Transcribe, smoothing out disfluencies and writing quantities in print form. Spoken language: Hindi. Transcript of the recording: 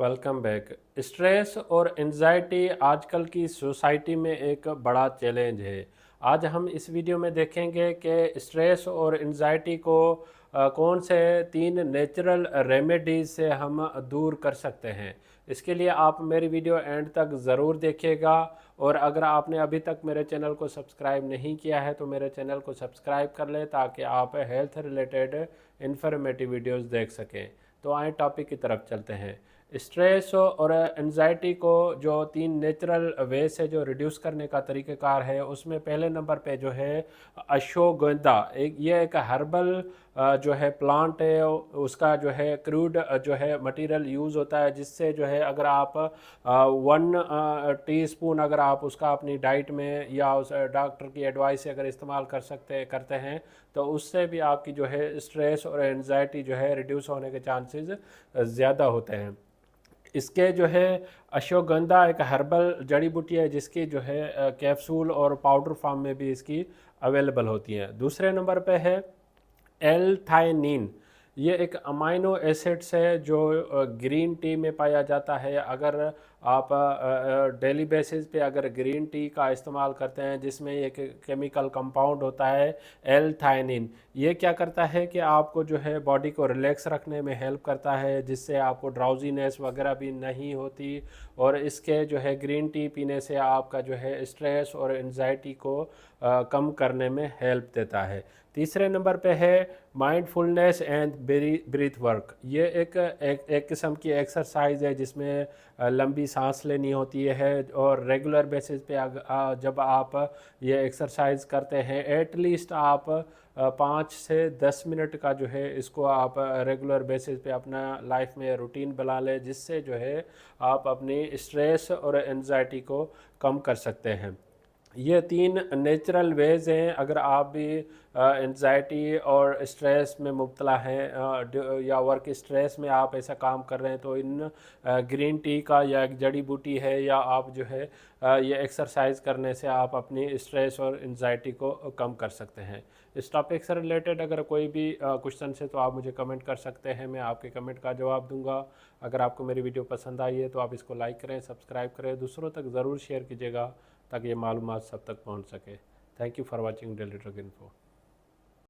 Welcome back. स्ट्रेस और एंजाइटी आजकल की सोसाइटी में एक बड़ा चैलेंज है। आज हम इस वीडियो में देखेंगे कि स्ट्रेस और एंजाइटी को कौन से 3 नेचुरल रेमेडीज से हम दूर कर सकते हैं। इसके लिए आप मेरी वीडियो एंड तक ज़रूर देखिएगा, और अगर आपने अभी तक मेरे चैनल को सब्सक्राइब नहीं किया है तो मेरे चैनल को सब्सक्राइब कर लें ताकि आप हेल्थ रिलेटेड इंफॉर्मेटिव वीडियोस देख सकें। तो आए टॉपिक की तरफ चलते हैं। स्ट्रेस और एंजाइटी को जो 3 नेचुरल वे से जो रिड्यूस करने का तरीक़ेकार है, उसमें पहले नंबर पे जो है अश्वगंधा, एक हर्बल जो है प्लांट है। उसका जो है क्रूड जो है मटेरियल यूज़ होता है, जिससे जो है अगर आप 1 टीस्पून अगर आप उसका अपनी डाइट में या उस डॉक्टर की एडवाइस से अगर इस्तेमाल करते हैं तो उससे भी आपकी जो है स्ट्रेस और एंजाइटी जो है रिड्यूस होने के चांसेस ज़्यादा होते हैं। इसके जो है अश्वगंधा एक हर्बल जड़ी बूटी है, जिसकी जो है कैप्सूल और पाउडर फॉर्म में भी इसकी अवेलेबल होती हैं। दूसरे नंबर पे है एल-थायनिन। ये एक अमाइनो एसिड्स है जो ग्रीन टी में पाया जाता है। अगर आप डेली बेसिस पे अगर ग्रीन टी का इस्तेमाल करते हैं, जिसमें एक केमिकल कंपाउंड होता है एल-थायनिन, ये क्या करता है कि आपको जो है बॉडी को रिलैक्स रखने में हेल्प करता है, जिससे आपको ड्राउजीनेस वगैरह भी नहीं होती। और इसके जो है ग्रीन टी पीने से आपका जो है स्ट्रेस और एंजाइटी को कम करने में हेल्प देता है। तीसरे नंबर पे है माइंडफुलनेस एंड ब्रीथ वर्क। ये एक किस्म की एक्सरसाइज है जिसमें लंबी सांस लेनी होती है, और रेगुलर बेसिस पे जब आप ये एक्सरसाइज करते हैं, एटलीस्ट आप 5 से 10 मिनट का जो है इसको आप रेगुलर बेसिस पे अपना लाइफ में रूटीन बना लें, जिससे जो है आप अपनी स्ट्रेस और एंजाइटी को कम कर सकते हैं। ये 3 नेचुरल वेज हैं। अगर आप भी एंजाइटी और स्ट्रेस में मुब्तला हैं, या वर्क स्ट्रेस में आप ऐसा काम कर रहे हैं, तो इन ग्रीन टी का या एक जड़ी बूटी है, या आप जो है ये एक्सरसाइज करने से आप अपनी स्ट्रेस और एंजाइटी को कम कर सकते हैं। इस टॉपिक से रिलेटेड अगर कोई भी क्वेश्चन है तो आप मुझे कमेंट कर सकते हैं, मैं आपके कमेंट का जवाब दूंगा। अगर आपको मेरी वीडियो पसंद आई है तो आप इसको लाइक करें, सब्सक्राइब करें, दूसरों तक ज़रूर शेयर कीजिएगा ताकि ये मालूमात सब तक पहुंच सके। Thank you for watching daily drug info.